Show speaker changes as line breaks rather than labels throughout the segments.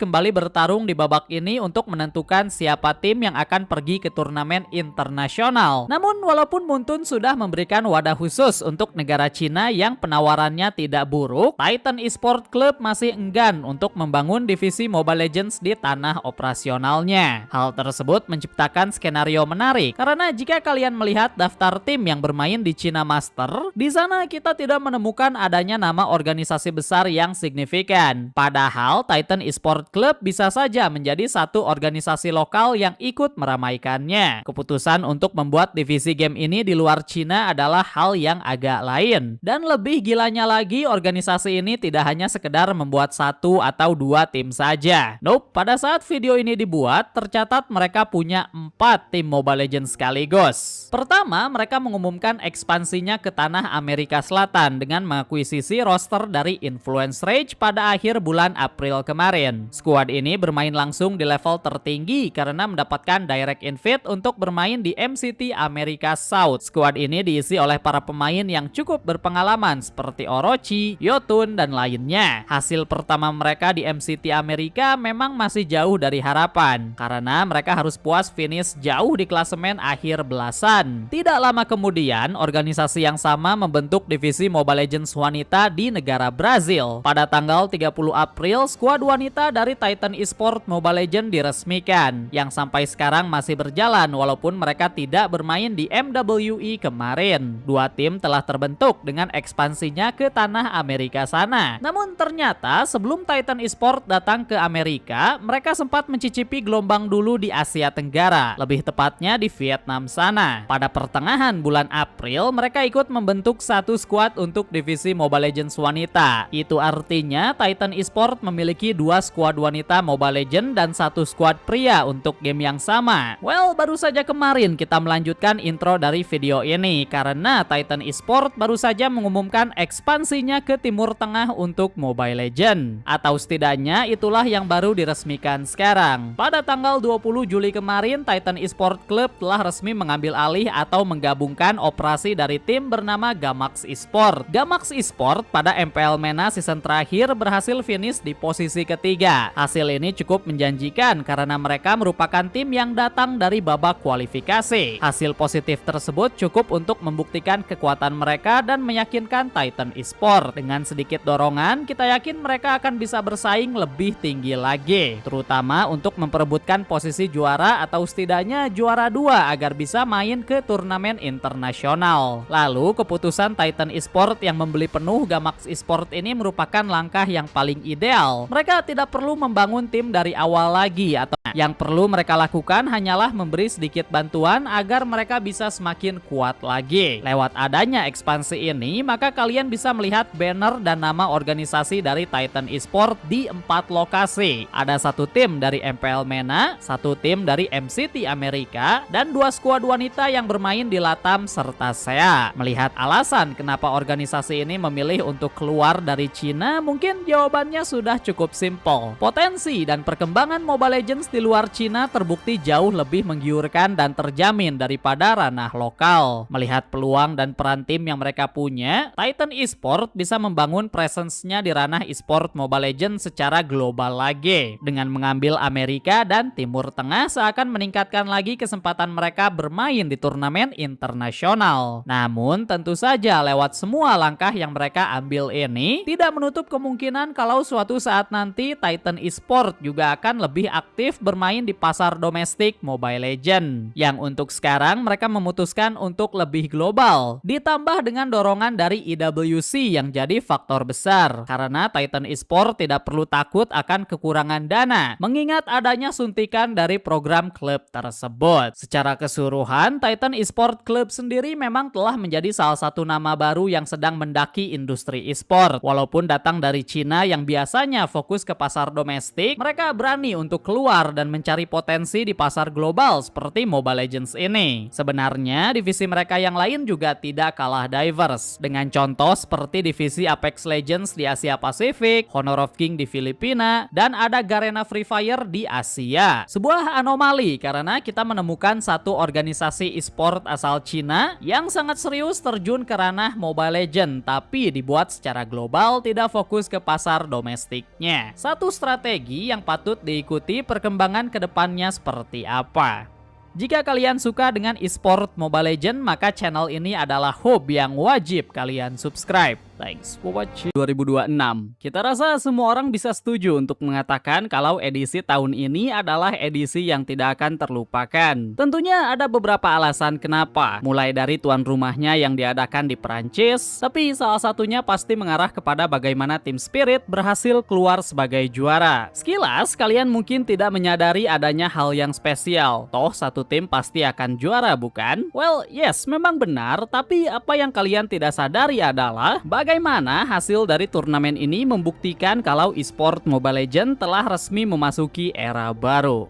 kembali bertarung di babak ini untuk menentukan siapa tim yang akan pergi ke turnamen internasional. Namun walaupun Muntun sudah memberikan wadah khusus untuk negara Cina yang penawarannya tidak buruk, Titan Esports Club masih enggan untuk membangun divisi Mobile Legends di tanah operasionalnya. Hal tersebut menciptakan skenario menarik karena jika kalian melihat daftar tim yang bermain di Cina Master, di sana kita tidak menemukan adanya nama organisasi besar yang signifikan. Padahal Titan Esports Club bisa saja menjadi satu organisasi lokal yang ikut meramaikannya. Keputusan untuk membuat divisi game ini di luar Cina adalah hal yang agak lain. Dan lebih gilanya lagi, organisasi ini tidak hanya sekedar membuat satu atau dua tim saja. Nope, pada saat video ini dibuat, tercatat mereka punya 4 tim Mobile Legends sekaligus. Pertama, mereka mengumumkan ekspansinya ke tanah Amerika Selatan dengan mengakuisisi roster dari Influence Rage pada akhir bulan April kemarin. Skuad ini bermain langsung di level tertinggi karena mendapatkan direct invite untuk bermain di MCT Amerika South. Skuad ini diisi oleh para pemain yang cukup berpengalaman seperti Orochi, Yotun, dan lainnya. Hasil pertama mereka di MCT Amerika memang masih jauh dari harapan karena mereka harus puas finish jauh di klasemen akhir belasan. Tidak lama kemudian, organisasi yang sama membentuk divisi Mobile Legends wanita di negara Brazil. Pada tanggal 30 April, skuad wanita dari Titan Esports Mobile Legends diresmikan, yang sampai sekarang masih berjalan walaupun mereka tidak bermain di MWE kemarin. 2 tim telah terbentuk dengan ekspansinya ke tanah Amerika sana. Namun ternyata sebelum Titan Esports datang ke Amerika, mereka sempat mencicipi gelombang dulu di Asia Tenggara, lebih tepatnya di Vietnam sana. Pada pertengahan bulan April, mereka ikut membentuk satu skuad untuk divisi Mobile Legends wanita. Itu artinya Titan Esports memiliki 2 skuad wanita Mobile Legends dan 1 skuad pria untuk game yang sama. Well, baru saja kemarin kita melanjutkan intro dari video ini karena Titan Esports baru saja mengumumkan ekspansinya ke Timur Tengah untuk Mobile Legends. Atau setidaknya itulah yang baru diresmikan sekarang. Pada tanggal 20 Juli kemarin, Titan Esports Club telah resmi mengambil alih atau menggabungkan operasi dari tim bernama Gamax Esports. Gamax Esports pada MPL MENA season terakhir berhasil finish di posisi ketiga. Hasil ini cukup menjanjikan karena mereka merupakan tim yang datang dari babak kualifikasi. Hasil positif tersebut cukup untuk membuktikan kekuatan mereka dan meyakinkan Titan Esports. Dengan sedikit dorongan, kita yakin mereka akan bisa bersaing lebih tinggi lagi, terutama untuk memperebutkan posisi juara atau setidaknya juara 2 agar bisa main ke turnamen internasional. Lalu keputusan Titan Esports yang membeli penuh Gamax Esports ini merupakan langkah yang paling ideal. Mereka tidak perlu membangun tim dari awal lagi, atau yang perlu mereka lakukan hanyalah memberi sedikit bantuan agar mereka bisa semakin kuat lagi. Lewat adanya ekspansi ini, maka kalian bisa melihat banner dan nama organisasi dari Titan Esports di 4 lokasi. Ada 1 tim dari MPL MENA, 1 tim dari MCT Amerika, dan 2 skuad wanita yang bermain di LATAM serta SEA. Melihat alasan kenapa organisasi ini memilih untuk keluar dari Cina, mungkin jawabannya sudah cukup simpel. Potensi dan perkembangan Mobile Legends di luar Cina terbukti jauh lebih menggiurkan dan terjamin daripada ranah lokal. Melihat peluang dan peran tim yang mereka punya, Titan Esports bisa membangun presence-nya di ranah esports Mobile Legends secara global lagi. Dengan mengambil Amerika dan Timur Tengah seakan meningkatkan lagi kesempatan mereka bermain di turnamen internasional. Namun tentu saja lewat semua langkah yang mereka ambil ini, tidak menutup kemungkinan kalau suatu saat nanti Titan Esports juga akan lebih aktif bermain di pasar domestik Mobile Legends, yang untuk sekarang mereka memutuskan untuk lebih global. Ditambah dengan dorongan dari IWC yang jadi faktor besar, karena Titan Esports tidak perlu takut akan kekurangan dana, mengingat adanya suntikan dari program klub tersebut. Secara keseluruhan, Titan Esports Club sendiri memang telah menjadi salah satu nama baru yang sedang mendaki industri esports. Walaupun datang dari Cina yang biasanya fokus ke pasar domestik, mereka berani untuk keluar dan mencari potensi di pasar global seperti Mobile Legends ini. Sebenarnya divisi mereka yang lain juga tidak kalah diverse, dengan contoh seperti divisi Apex Legends di Asia Pasifik, Honor of King di Filipina, dan ada Garena Free Fire di Asia. Sebuah anomali karena kita menemukan satu organisasi e-sport asal Cina yang sangat serius terjun ke ranah Mobile Legends, tapi dibuat secara global, tidak fokus ke pasar domestiknya. Satu strategi strategi yang patut diikuti perkembangan kedepannya seperti apa. Jika kalian suka dengan e-sport Mobile Legends, maka channel ini adalah hub yang wajib kalian subscribe. Thanks for watching. 2026. Kita rasa semua orang bisa setuju untuk mengatakan kalau edisi tahun ini adalah edisi yang tidak akan terlupakan. Tentunya ada beberapa alasan kenapa. Mulai dari tuan rumahnya yang diadakan di Perancis, tapi salah satunya pasti mengarah kepada bagaimana Team Spirit berhasil keluar sebagai juara. Sekilas kalian mungkin tidak menyadari adanya hal yang spesial. Toh satu tim pasti akan juara, bukan? Well, yes, memang benar, tapi apa yang kalian tidak sadari adalah bagaimana hasil dari turnamen ini membuktikan kalau e-sport Mobile Legends telah resmi memasuki era baru.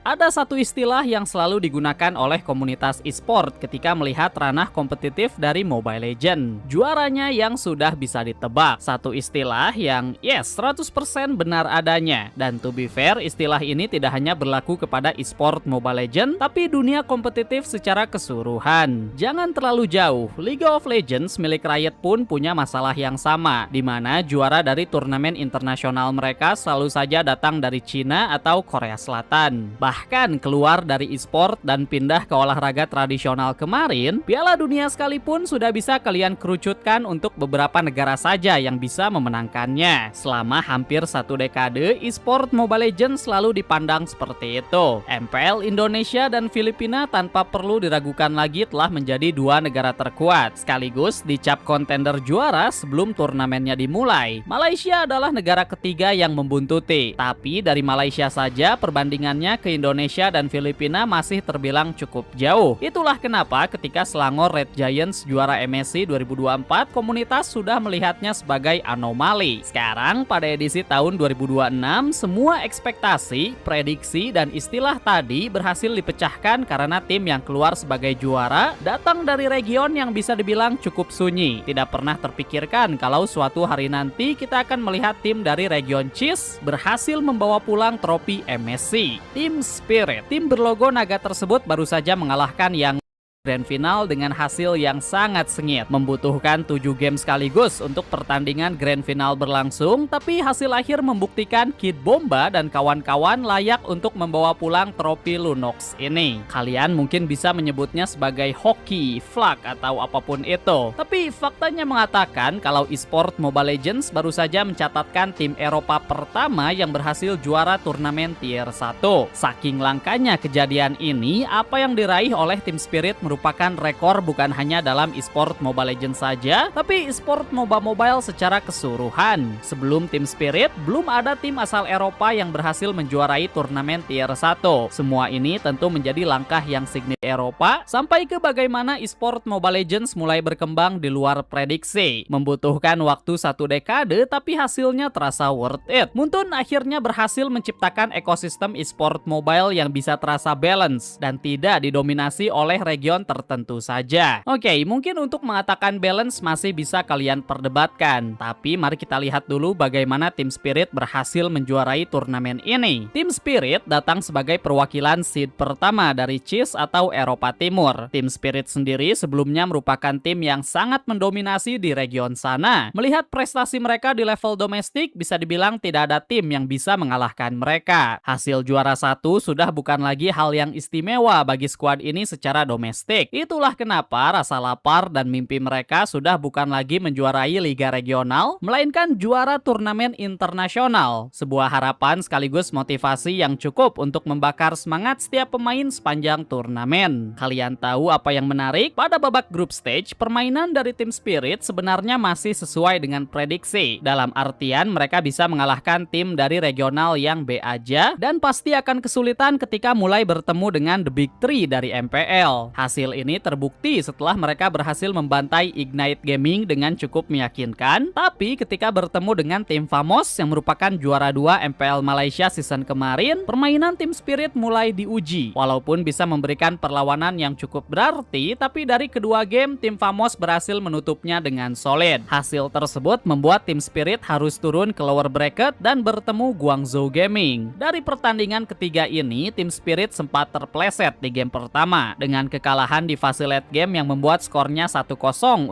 Ada satu istilah yang selalu digunakan oleh komunitas e-sport ketika melihat ranah kompetitif dari Mobile Legends. Juaranya yang sudah bisa ditebak. Satu istilah yang 100% benar adanya. Dan to be fair, istilah ini tidak hanya berlaku kepada e-sport Mobile Legends, tapi dunia kompetitif secara keseluruhan. Jangan terlalu jauh, League of Legends milik Riot pun punya masalah yang sama, di mana juara dari turnamen internasional mereka selalu saja datang dari Cina atau Korea Selatan. Bahkan keluar dari e-sport dan pindah ke olahraga tradisional kemarin, Piala Dunia sekalipun sudah bisa kalian kerucutkan untuk beberapa negara saja yang bisa memenangkannya. Selama hampir satu dekade, e-sport Mobile Legends selalu dipandang seperti itu. MPL Indonesia dan Filipina tanpa perlu diragukan lagi telah menjadi dua negara terkuat, sekaligus dicap kontender juara sebelum turnamennya dimulai. Malaysia adalah negara ketiga yang membuntuti, tapi dari Malaysia saja perbandingannya ke Indonesia dan Filipina masih terbilang cukup jauh. Itulah kenapa ketika Selangor Red Giants juara MSC 2024, komunitas sudah melihatnya sebagai anomali. Sekarang pada edisi tahun 2026, semua ekspektasi, prediksi, dan istilah tadi berhasil dipecahkan karena tim yang keluar sebagai juara datang dari region yang bisa dibilang cukup sunyi. Tidak pernah terpikirkan kalau suatu hari nanti kita akan melihat tim dari region CIS berhasil membawa pulang trofi MSC. Team Spirit, tim berlogo naga tersebut baru saja mengalahkan yang Grand Final dengan hasil yang sangat sengit. Membutuhkan 7 game sekaligus untuk pertandingan Grand Final berlangsung, tapi hasil akhir membuktikan Kid Bomba dan kawan-kawan layak untuk membawa pulang trofi Lunox ini. Kalian mungkin bisa menyebutnya sebagai hoki, flag, atau apapun itu. Tapi faktanya mengatakan kalau e-sport Mobile Legends baru saja mencatatkan tim Eropa pertama yang berhasil juara turnamen tier 1. Saking langkanya kejadian ini, apa yang diraih oleh Team Spirit merupakan rekor bukan hanya dalam e-sport Mobile Legends saja, tapi e-sport mobile secara keseluruhan. Sebelum Team Spirit, belum ada tim asal Eropa yang berhasil menjuarai turnamen tier 1. Semua ini tentu menjadi langkah yang signifikan Eropa, sampai ke bagaimana e-sport Mobile Legends mulai berkembang di luar prediksi. Membutuhkan waktu satu dekade, tapi hasilnya terasa worth it. Muntun akhirnya berhasil menciptakan ekosistem e-sport mobile yang bisa terasa balance, dan tidak didominasi oleh region tertentu saja. Oke, mungkin untuk mengatakan balance masih bisa kalian perdebatkan, tapi mari kita lihat dulu bagaimana Team Spirit berhasil menjuarai turnamen ini. Team Spirit datang sebagai perwakilan seed pertama dari CIS atau Eropa Timur. Team Spirit sendiri sebelumnya merupakan tim yang sangat mendominasi di region sana. Melihat prestasi mereka di level domestik, bisa dibilang tidak ada tim yang bisa mengalahkan mereka. Hasil juara satu sudah bukan lagi hal yang istimewa bagi skuad ini secara domestik. Itulah kenapa rasa lapar dan mimpi mereka sudah bukan lagi menjuarai liga regional, melainkan juara turnamen internasional. Sebuah harapan sekaligus motivasi yang cukup untuk membakar semangat setiap pemain sepanjang turnamen. Kalian tahu apa yang menarik? Pada babak group stage, permainan dari Team Spirit sebenarnya masih sesuai dengan prediksi. Dalam artian mereka bisa mengalahkan tim dari regional yang B aja, dan pasti akan kesulitan ketika mulai bertemu dengan The Big Three dari MPL. Hasil ini terbukti setelah mereka berhasil membantai Ignite Gaming dengan cukup meyakinkan, tapi ketika bertemu dengan tim Famos yang merupakan juara 2 MPL Malaysia season kemarin, permainan Team Spirit mulai diuji. Walaupun bisa memberikan perlawanan yang cukup berarti, tapi dari kedua game tim Famos berhasil menutupnya dengan solid. Hasil tersebut membuat Team Spirit harus turun ke lower bracket dan bertemu Guangzhou Gaming. Dari pertandingan ketiga ini, Team Spirit sempat terpleset di game pertama. Dengan kekalahan kesalahan di fase late game yang membuat skornya 1-0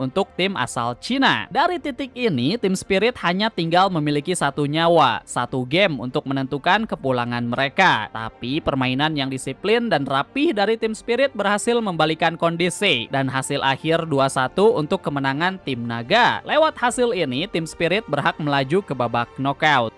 untuk tim asal Cina. Dari titik ini, Team Spirit hanya tinggal memiliki satu nyawa, satu game untuk menentukan kepulangan mereka. Tapi permainan yang disiplin dan rapih dari Team Spirit berhasil membalikan kondisi dan hasil akhir 2-1 untuk kemenangan tim Naga. Lewat hasil ini, Team Spirit berhak melaju ke babak knockout.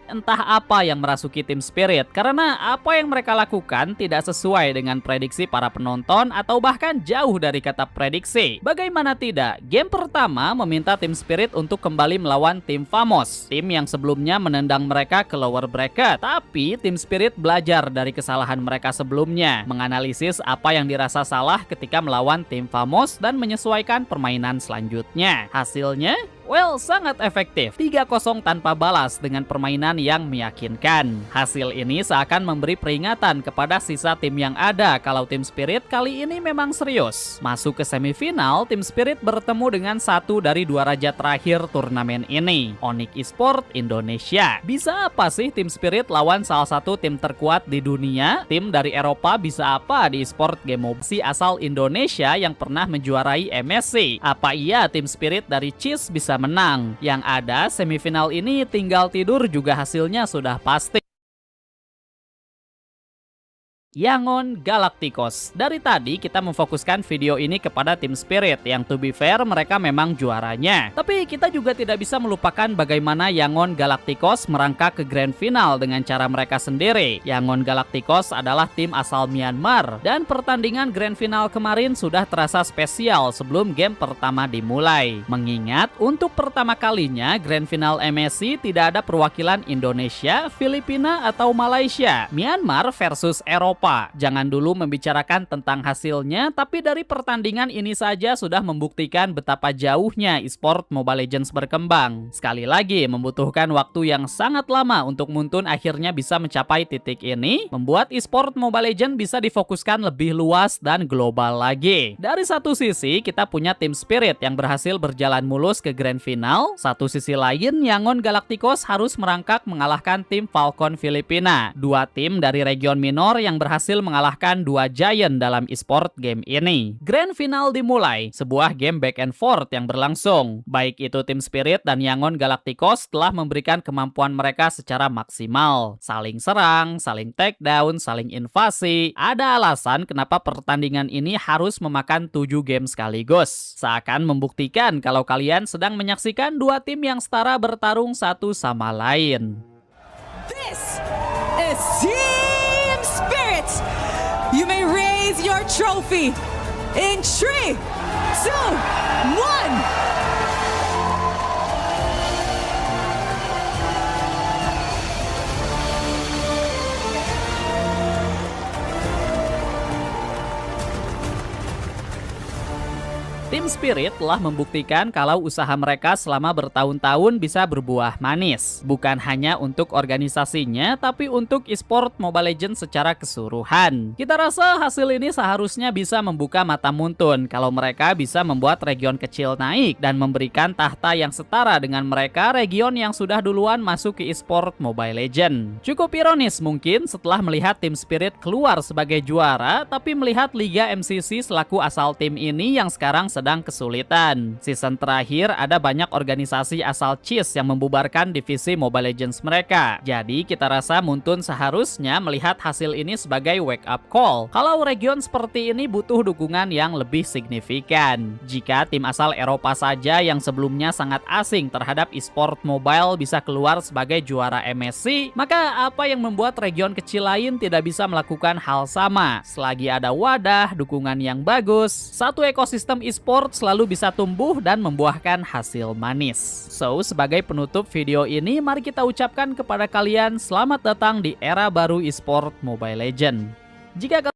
Entah apa yang merasuki Team Spirit, karena apa yang mereka lakukan tidak sesuai dengan prediksi para penonton atau bahkan jauh dari kata prediksi. Bagaimana tidak, game pertama meminta Team Spirit untuk kembali melawan tim Famos, tim yang sebelumnya menendang mereka ke lower bracket. Tapi Team Spirit belajar dari kesalahan mereka sebelumnya, menganalisis apa yang dirasa salah ketika melawan tim Famos dan menyesuaikan permainan selanjutnya. Hasilnya, well, sangat efektif. 3-0 tanpa balas dengan permainan yang meyakinkan. Hasil ini seakan memberi peringatan kepada sisa tim yang ada kalau Team Spirit kali ini memang serius. Masuk ke semifinal, Team Spirit bertemu dengan satu dari dua raja terakhir turnamen ini, Onyx Esports Indonesia. Bisa apa sih Team Spirit lawan salah satu tim terkuat di dunia? Tim dari Eropa bisa apa di esport game mobile asal Indonesia yang pernah menjuarai MSC? Apa iya Team Spirit dari Cheese bisa menang? Yang ada, semifinal ini tinggal tidur juga hasilnya sudah pasti. Yangon Galacticos. Dari tadi kita memfokuskan video ini kepada Team Spirit yang to be fair mereka memang juaranya. Tapi kita juga tidak bisa melupakan bagaimana Yangon Galacticos merangkak ke grand final dengan cara mereka sendiri. Yangon Galacticos adalah tim asal Myanmar dan pertandingan grand final kemarin sudah terasa spesial sebelum game pertama dimulai. Mengingat untuk pertama kalinya grand final MSC tidak ada perwakilan Indonesia, Filipina atau Malaysia. Myanmar versus Eropa. Jangan dulu membicarakan tentang hasilnya, tapi dari pertandingan ini saja sudah membuktikan betapa jauhnya esport Mobile Legends berkembang. Sekali lagi, membutuhkan waktu yang sangat lama untuk Muntun akhirnya bisa mencapai titik ini, membuat esport Mobile Legends bisa difokuskan lebih luas dan global lagi. Dari satu sisi, kita punya Team Spirit yang berhasil berjalan mulus ke grand final. Satu sisi lain, Yangon Galacticos harus merangkak mengalahkan tim Falcon Filipina. Dua tim dari region minor yang berhasil mengalahkan dua giant dalam esport game ini. Grand final dimulai, sebuah game back and forth yang berlangsung. Baik itu Team Spirit dan Yangon Galacticos telah memberikan kemampuan mereka secara maksimal. Saling serang, saling take down, saling invasi. Ada alasan kenapa pertandingan ini harus memakan 7 game sekaligus. Seakan membuktikan kalau kalian sedang menyaksikan dua tim yang setara bertarung satu sama lain.
This is Team Spirit. You may raise your trophy in 3, 2, 1.
Team Spirit telah membuktikan kalau usaha mereka selama bertahun-tahun bisa berbuah manis. Bukan hanya untuk organisasinya, tapi untuk esport Mobile Legends secara keseluruhan. Kita rasa hasil ini seharusnya bisa membuka mata Muntun kalau mereka bisa membuat region kecil naik dan memberikan tahta yang setara dengan mereka region yang sudah duluan masuk ke esport Mobile Legends. Cukup ironis mungkin setelah melihat Team Spirit keluar sebagai juara, tapi melihat Liga MCC selaku asal tim ini yang sekarang sedang kesulitan. Season terakhir ada banyak organisasi asal Cheese yang membubarkan divisi Mobile Legends mereka. Jadi kita rasa Muntun seharusnya melihat hasil ini sebagai wake up call. Kalau region seperti ini butuh dukungan yang lebih signifikan. Jika tim asal Eropa saja yang sebelumnya sangat asing terhadap esport mobile bisa keluar sebagai juara MSC, maka apa yang membuat region kecil lain tidak bisa melakukan hal sama? Selagi ada wadah, dukungan yang bagus, satu ekosistem esport selalu bisa tumbuh dan membuahkan hasil manis. So, sebagai penutup video ini, mari kita ucapkan kepada kalian selamat datang di era baru esport Mobile Legends. Jika